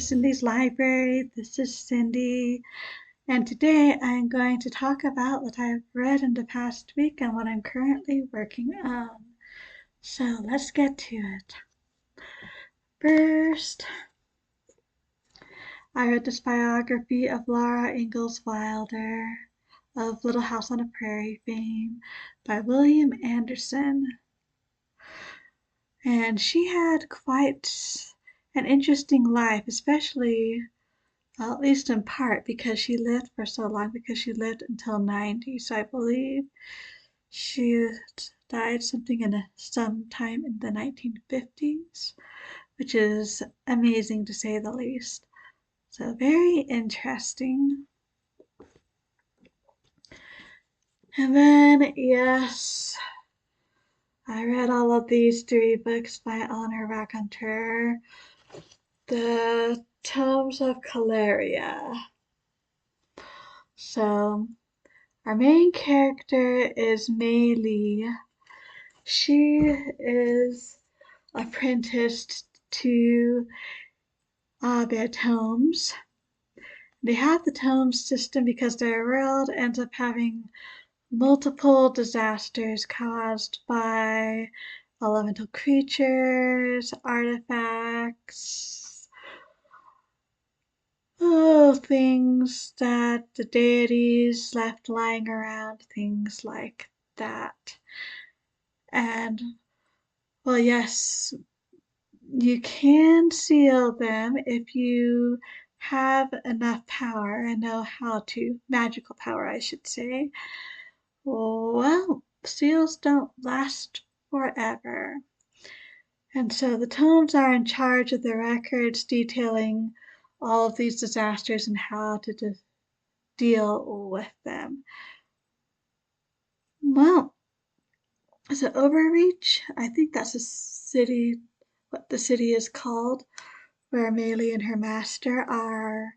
Cindy's Library. This is Cindy, and today I'm going to talk about what I've read in the past week and what I'm currently working on. So let's get to it. First, I read this biography of Laura Ingalls Wilder of Little House on the Prairie fame by William Anderson. And she had quite an interesting life, especially at least in part because she lived for so long, because she lived until 90. So I believe she died sometime in the 1950s, which is amazing to say the least. So very interesting. And then, yes, I read all of these three books by Eleanor Raconteur. The Tomes of Caleria. So our main character is Mei Li. She is apprenticed to their tomes. They have the tome system because their world ends up having multiple disasters caused by elemental creatures, artifacts, things that the deities left lying around, things like that. And, well, yes, you can seal them if you have enough power and know how to, magical power, I should say. Well, seals don't last forever. And so the tomes are in charge of the records detailing all of these disasters and how to deal with them. Well, is it Overreach? I think that's what the city is called, where Meili and her master are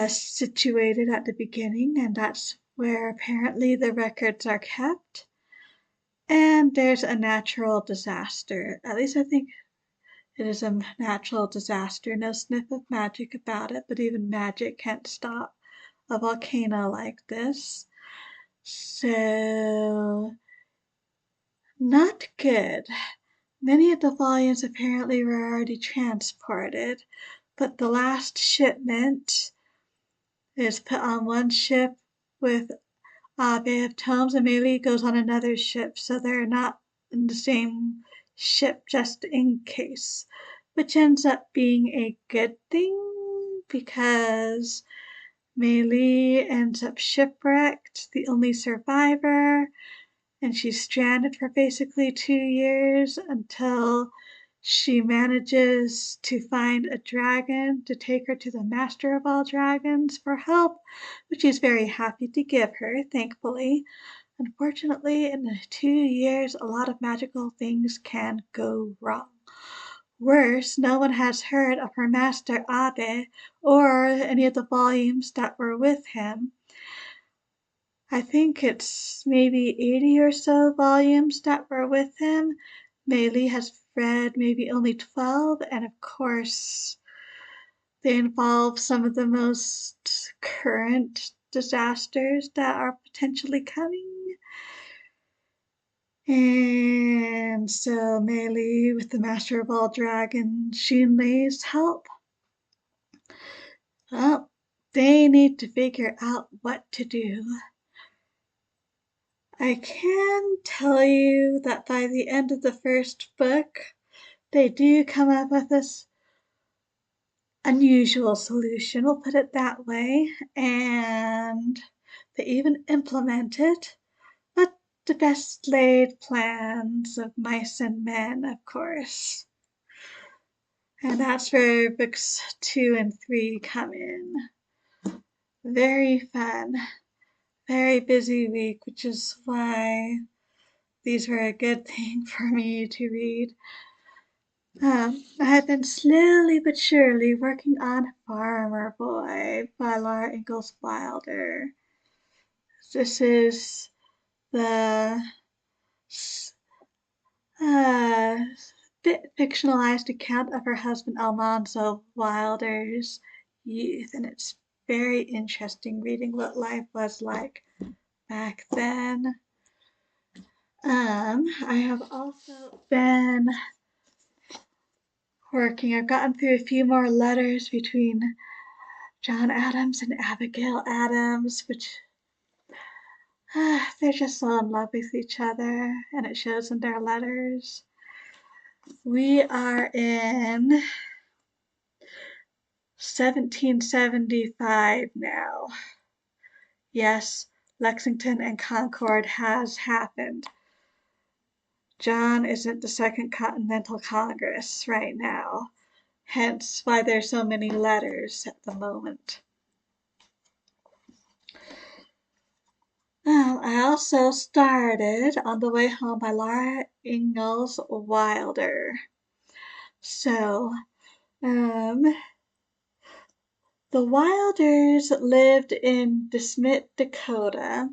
situated at the beginning, and that's where apparently the records are kept. And there's a natural disaster. At least I think it is a natural disaster. No sniff of magic about it, but even magic can't stop a volcano like this. So, not good. Many of the volumes apparently were already transported, but the last shipment is put on one ship with Bay of Tomes, and Meili goes on another ship, so they're not in the same ship just in case, which ends up being a good thing because Meili ends up shipwrecked, the only survivor, and she's stranded for basically 2 years until she manages to find a dragon to take her to the master of all dragons for help, which he's very happy to give her, thankfully. Unfortunately, in the 2 years, a lot of magical things can go wrong. Worse, no one has heard of her master Abe or any of the volumes that were with him. I think it's maybe 80 or so volumes that were with him. Meili has read maybe only 12, and of course, they involve some of the most current disasters that are potentially coming. And so Meili, with the Master of all Dragons, Xunlei's help, well, they need to figure out what to do. I can tell you that by the end of the first book, they do come up with this unusual solution, we'll put it that way, and they even implement it, but the best laid plans of mice and men, of course. And that's where books 2 and 3 come in. Very fun, very busy week, which is why these were a good thing for me to read. I have been slowly but surely working on Farmer Boy by Laura Ingalls Wilder. This is the fictionalized account of her husband Alonzo Wilder's youth, and it's very interesting reading what life was like back then. I have also been working. I've gotten through a few more letters between John Adams and Abigail Adams, which they're just so in love with each other, and it shows in their letters. We are in 1775 now. Yes, Lexington and Concord has happened. John is at the Second Continental Congress right now, hence why there's so many letters at the moment. I also started On the Way Home by Laura Ingalls Wilder. So, the Wilders lived in DeSmet, Dakota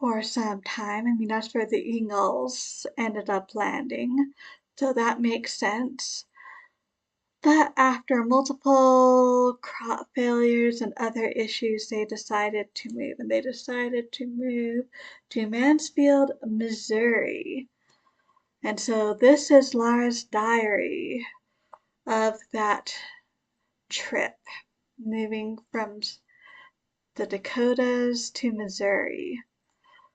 for some time. I mean, that's where the Ingalls ended up landing, so that makes sense. But after multiple crop failures and other issues, they decided to move, and they decided to move to Mansfield, Missouri. And so this is Laura's diary of that trip, moving from the Dakotas to Missouri.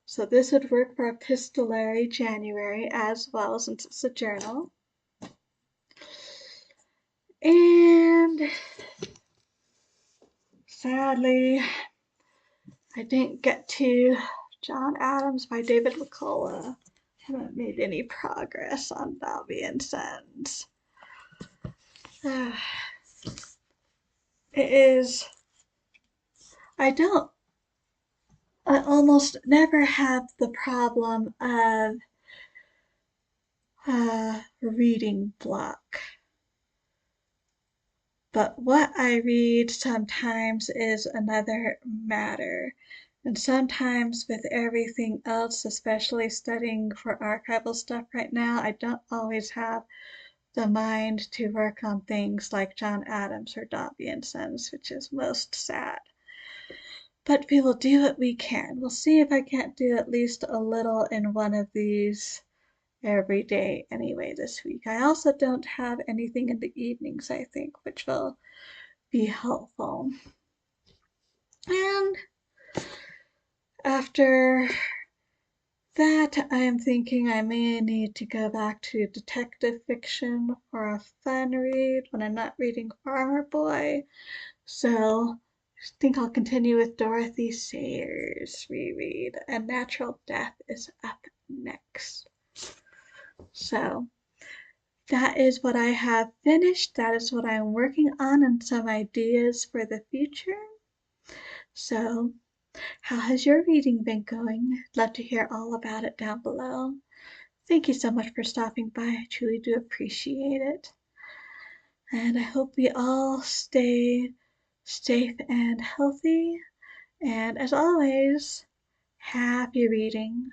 So this would work for epistolary January as well, since it's a journal. And sadly, I didn't get to John Adams by David McCullough. I haven't made any progress on Dalby and Sons. It is, I almost never have the problem of reading block. But what I read sometimes is another matter. And sometimes with everything else, especially studying for archival stuff right now, I don't always have the mind to work on things like John Adams or Dobbie and Sons, which is most sad. But we will do what we can. We'll see if I can't do at least a little in one of these every day anyway this week. I also don't have anything in the evenings, I think, which will be helpful. And after that, I am thinking I may need to go back to detective fiction for a fun read when I'm not reading Farmer Boy. So I think I'll continue with Dorothy Sayers' reread, and Natural Death is up next. So that is what I have finished. That is what I'm working on, and some ideas for the future. So how has your reading been going? I'd love to hear all about it down below. Thank you so much for stopping by. I truly do appreciate it. And I hope we all stay safe and healthy. And as always, happy reading.